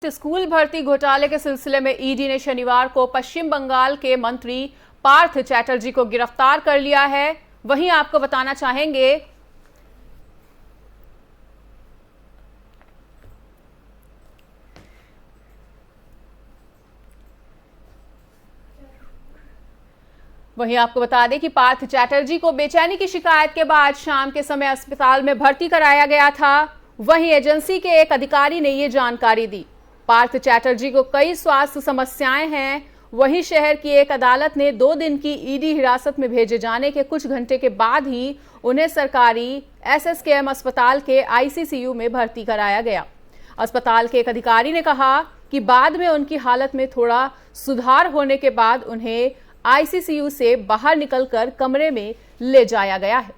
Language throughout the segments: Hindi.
स्कूल भर्ती घोटाले के सिलसिले में ईडी ने शनिवार को पश्चिम बंगाल के मंत्री पार्थ चैटर्जी को गिरफ्तार कर लिया है। वहीं आपको बताना चाहेंगे वहीं आपको बता दें कि पार्थ चैटर्जी को बेचैनी की शिकायत के बाद शाम के समय अस्पताल में भर्ती कराया गया था। वहीं एजेंसी के एक अधिकारी ने यह जानकारी दी। पार्थ चैटर्जी को कई स्वास्थ्य समस्याएं हैं। वहीं शहर की एक अदालत ने 2 दिन की ईडी हिरासत में भेजे जाने के कुछ घंटे के बाद ही उन्हें सरकारी एसएसकेएम अस्पताल के आईसीसीयू में भर्ती कराया गया। अस्पताल के एक अधिकारी ने कहा कि बाद में उनकी हालत में थोड़ा सुधार होने के बाद उन्हें आईसीसीयू से बाहर निकलकर कमरे में ले जाया गया है।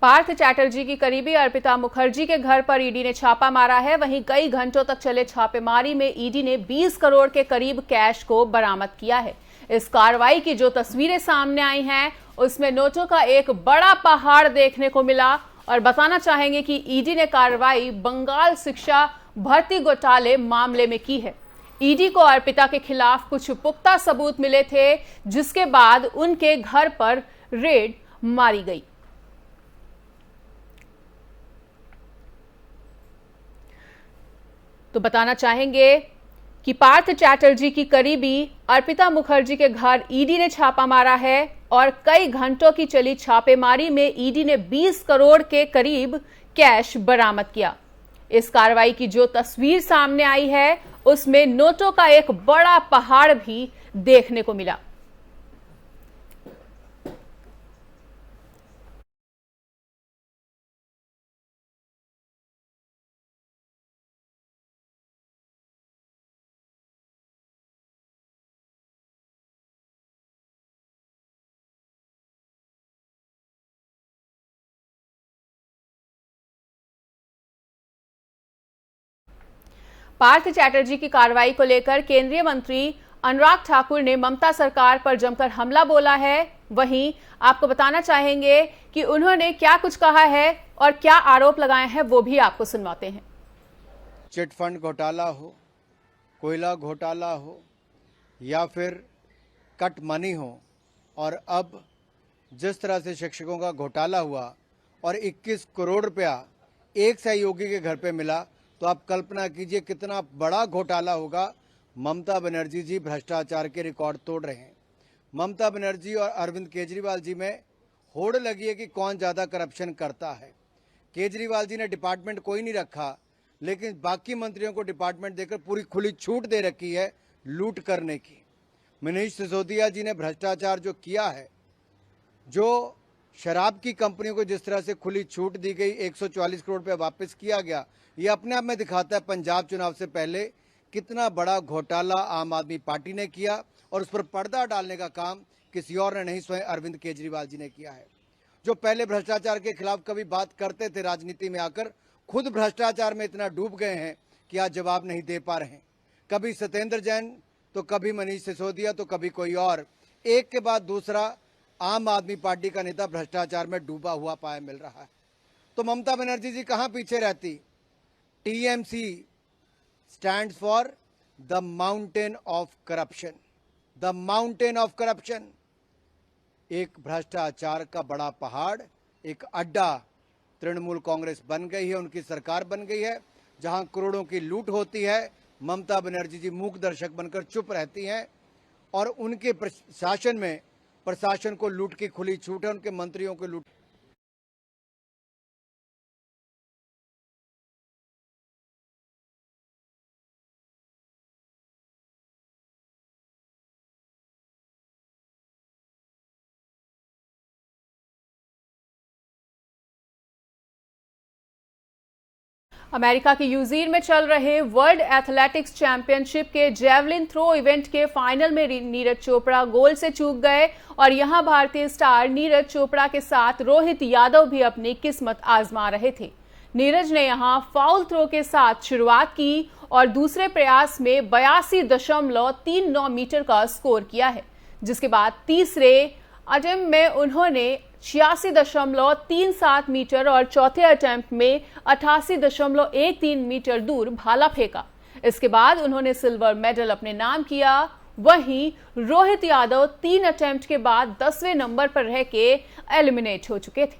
पार्थ चैटर्जी की करीबी अर्पिता मुखर्जी के घर पर ईडी ने छापा मारा है। वहीं कई घंटों तक चले छापेमारी में ईडी ने 20 करोड़ के करीब कैश को बरामद किया है। इस कार्रवाई की जो तस्वीरें सामने आई हैं उसमें नोटों का एक बड़ा पहाड़ देखने को मिला। और बताना चाहेंगे कि ईडी ने कार्रवाई बंगाल शिक्षा भर्ती घोटाले मामले में की है। ईडी को अर्पिता के खिलाफ कुछ पुख्ता सबूत मिले थे, जिसके बाद उनके घर पर रेड मारी गई। तो बताना चाहेंगे कि पार्थ चैटर्जी की करीबी अर्पिता मुखर्जी के घर ईडी ने छापा मारा है और कई घंटों की चली छापेमारी में ईडी ने 20 करोड़ के करीब कैश बरामद किया। इस कार्रवाई की जो तस्वीर सामने आई है उसमें नोटों का एक बड़ा पहाड़ भी देखने को मिला। पार्थ चैटर्जी की कार्रवाई को लेकर केंद्रीय मंत्री अनुराग ठाकुर ने ममता सरकार पर जमकर हमला बोला है। वहीं आपको बताना चाहेंगे कि उन्होंने क्या कुछ कहा है और क्या आरोप लगाए हैं, वो भी आपको सुनवाते हैं। चिटफंड घोटाला हो, कोयला घोटाला हो या फिर कट मनी हो, और अब जिस तरह से शिक्षकों का घोटाला हुआ और 21 करोड़ रुपया एक सहयोगी के घर पे मिला, तो आप कल्पना कीजिए कितना बड़ा घोटाला होगा। ममता बनर्जी जी भ्रष्टाचार के रिकॉर्ड तोड़ रहे हैं। ममता बनर्जी और अरविंद केजरीवाल जी में होड़ लगी है कि कौन ज़्यादा करप्शन करता है। केजरीवाल जी ने डिपार्टमेंट कोई नहीं रखा, लेकिन बाकी मंत्रियों को डिपार्टमेंट देकर पूरी खुली छूट दे रखी है लूट करने की। मनीष सिसोदिया जी ने भ्रष्टाचार जो किया है, जो शराब की कंपनियों को जिस तरह से खुली छूट दी गई, 144 करोड़ रुपया वापस किया गया, ये अपने आप में दिखाता है पंजाब चुनाव से पहले कितना बड़ा घोटाला आम आदमी पार्टी ने किया और उस पर पर्दा डालने का काम किसी और ने नहीं, स्वयं अरविंद केजरीवाल जी ने किया है। जो पहले भ्रष्टाचार के खिलाफ कभी बात करते थे, राजनीति में आकर खुद भ्रष्टाचार में इतना डूब गए हैं कि आज जवाब नहीं दे पा रहे हैं। कभी सत्येंद्र जैन तो कभी मनीष सिसोदिया तो कभी कोई और, एक के बाद दूसरा आम आदमी पार्टी का नेता भ्रष्टाचार में डूबा हुआ पाया मिल रहा है। तो ममता बनर्जी जी कहां पीछे रहती। TMC stands for the mountain of corruption. The mountain of corruption, एक भ्रष्टाचार का बड़ा पहाड़, एक अड्डा तृणमूल कांग्रेस बन गई है, उनकी सरकार बन गई है, जहां करोड़ों की लूट होती है। ममता बनर्जी जी मूक दर्शक बनकर चुप रहती हैं और उनके शासन में प्रशासन को लूट की खुली छूट है, उनके मंत्रियों को लूट। अमेरिका के यूजीर में चल रहे वर्ल्ड एथलेटिक्स चैंपियनशिप के जेवलिन थ्रो इवेंट के फाइनल में नीरज चोपड़ा गोल से चूक गए और यहां भारतीय स्टार नीरज चोपड़ा के साथ रोहित यादव भी अपनी किस्मत आजमा रहे थे। नीरज ने यहां फाउल थ्रो के साथ शुरुआत की और दूसरे प्रयास में 82.39 मीटर का स्कोर किया है, जिसके बाद तीसरे अटेम्प्ट में उन्होंने 86.37 मीटर और चौथे अटेम्प्ट में 88.13 मीटर दूर भाला फेंका। इसके बाद उन्होंने सिल्वर मेडल अपने नाम किया। वहीं रोहित यादव 3 अटेम्प्ट के बाद 10वें नंबर पर रह के एलिमिनेट हो चुके थे।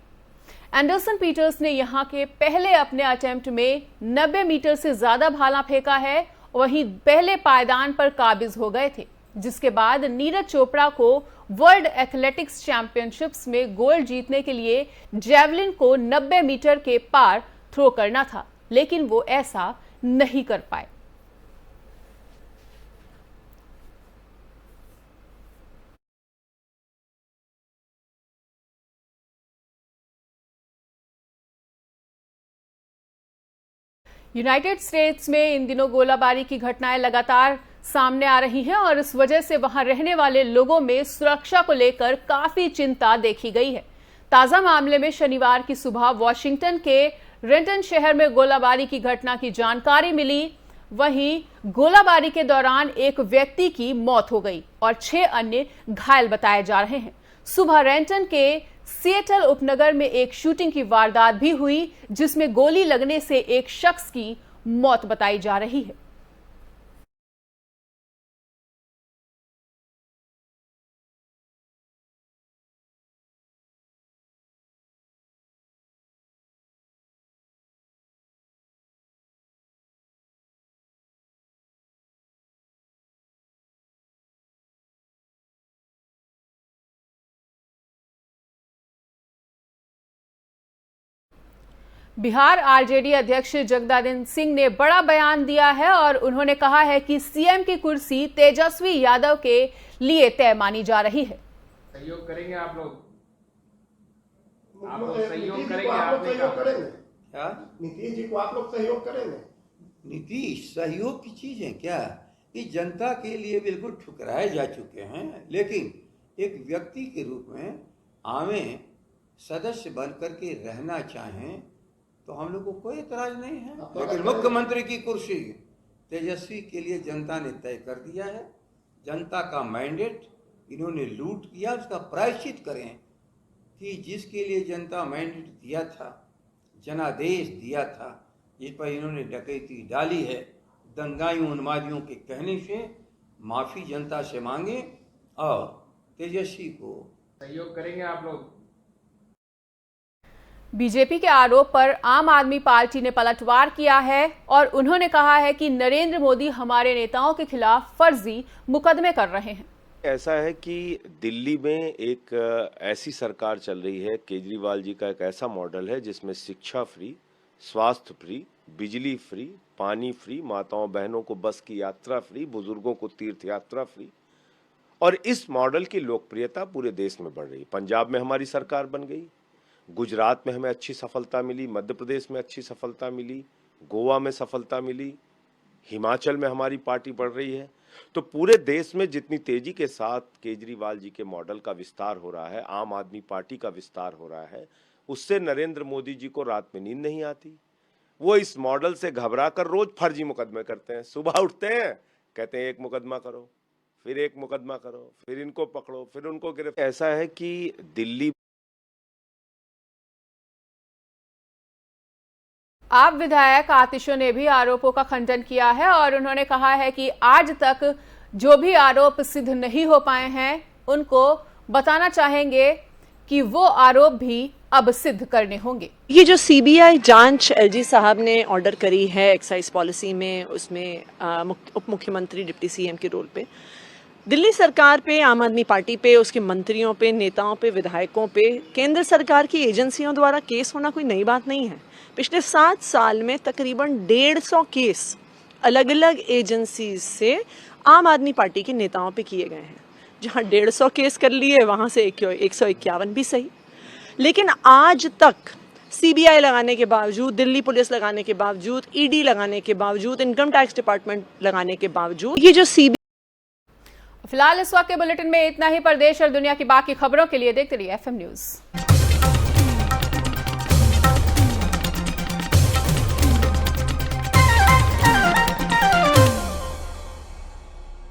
एंडरसन पीटर्स ने यहां के पहले अपने अटेम्प्ट में 90 मीटर से ज्यादा भाला फेंका है, वहीं पहले पायदान पर काबिज हो गए थे, जिसके बाद नीरज चोपड़ा को वर्ल्ड एथलेटिक्स चैंपियनशिप्स में गोल्ड जीतने के लिए जेवलिन को 90 मीटर के पार थ्रो करना था, लेकिन वो ऐसा नहीं कर पाए। यूनाइटेड स्टेट्स में इन दिनों गोलाबारी की घटनाएं लगातार सामने आ रही हैं और इस वजह से वहां रहने वाले लोगों में सुरक्षा को लेकर काफी चिंता देखी गई है। ताजा मामले में शनिवार की सुबह वॉशिंगटन के रेंटन शहर में गोलाबारी की घटना की जानकारी मिली। वहीं गोलाबारी के दौरान एक व्यक्ति की मौत हो गई और 6 अन्य घायल बताए जा रहे हैं। सुबह रेंटन के सिएटल उपनगर में एक शूटिंग की वारदात भी हुई, जिसमें गोली लगने से एक शख्स की मौत बताई जा रही है। बिहार आरजेडी अध्यक्ष जगदानंद सिंह ने बड़ा बयान दिया है और उन्होंने कहा है कि सीएम की कुर्सी तेजस्वी यादव के लिए तय मानी जा रही है। सहयोग करेंगे आप लोग सहयोग करेंगे क्या? नीतीश जी को आप लोग सहयोग करेंगे? नीतीश सहयोग की चीज है क्या? ये जनता के लिए बिल्कुल ठुकराए जा चुके हैं, लेकिन एक व्यक्ति के रूप में आवे सदस्य बन करके रहना चाहें तो हम लोग को कोई एतराज नहीं है। लेकिन मुख्यमंत्री की कुर्सी तेजस्वी के लिए जनता ने तय कर दिया है। जनता का मैंडेट इन्होंने लूट किया, उसका प्रायश्चित करें कि जिसके लिए जनता मैंडेट दिया था, जनादेश दिया था, जिस पर इन्होंने डकैती डाली है, दंगाइयों उन्मादियों के कहने से माफी जनता से मांगे और तेजस्वी को सहयोग करेंगे आप लोग। बीजेपी के आरोप पर आम आदमी पार्टी ने पलटवार किया है और उन्होंने कहा है कि नरेंद्र मोदी हमारे नेताओं के खिलाफ फर्जी मुकदमे कर रहे हैं। ऐसा है कि दिल्ली में एक ऐसी सरकार चल रही है, केजरीवाल जी का एक ऐसा मॉडल है जिसमें शिक्षा फ्री, स्वास्थ्य फ्री, बिजली फ्री, पानी फ्री, माताओं बहनों को बस की यात्रा फ्री, बुजुर्गों को तीर्थ यात्रा फ्री। और इस मॉडल की लोकप्रियता पूरे देश में बढ़ रही। पंजाब में हमारी सरकार बन गई, गुजरात में हमें अच्छी सफलता मिली, मध्य प्रदेश में अच्छी सफलता मिली, गोवा में सफलता मिली, हिमाचल में हमारी पार्टी बढ़ रही है। तो पूरे देश में जितनी तेजी के साथ केजरीवाल जी के मॉडल का विस्तार हो रहा है, आम आदमी पार्टी का विस्तार हो रहा है, उससे नरेंद्र मोदी जी को रात में नींद नहीं आती। वो इस मॉडल से घबरा कर रोज फर्जी मुकदमे करते हैं। सुबह उठते हैं, कहते हैं एक मुकदमा करो, फिर एक मुकदमा करो, फिर इनको पकड़ो, फिर उनको गिरफ्तार। ऐसा है कि दिल्ली आप विधायक आतिशो ने भी आरोपों का खंडन किया है और उन्होंने कहा है कि आज तक जो भी आरोप सिद्ध नहीं हो पाए हैं, उनको बताना चाहेंगे कि वो आरोप भी अब सिद्ध करने होंगे। ये जो सीबीआई जांच एलजी साहब ने ऑर्डर करी है एक्साइज पॉलिसी में, उसमें उप मुख्यमंत्री डिप्टी सीएम के रोल पे, दिल्ली सरकार पे, आम आदमी पार्टी पे, उसके मंत्रियों पे, नेताओं पे, विधायकों पे केंद्र सरकार की एजेंसियों द्वारा केस होना कोई नई बात नहीं है। पिछले 7 साल में तकरीबन 150 केस अलग अलग एजेंसी से आम आदमी पार्टी के नेताओं पे किए गए हैं। जहां 150 केस कर लिए, वहां से 151 भी सही। लेकिन आज तक सीबीआई लगाने के बावजूद, दिल्ली पुलिस लगाने के बावजूद, ईडी लगाने के बावजूद, इनकम टैक्स डिपार्टमेंट लगाने के बावजूद, ये जो फिलहाल इस वक्त के बुलेटिन में इतना ही। पर देश और दुनिया की बाकी खबरों के लिए देखते रहिए FM न्यूज।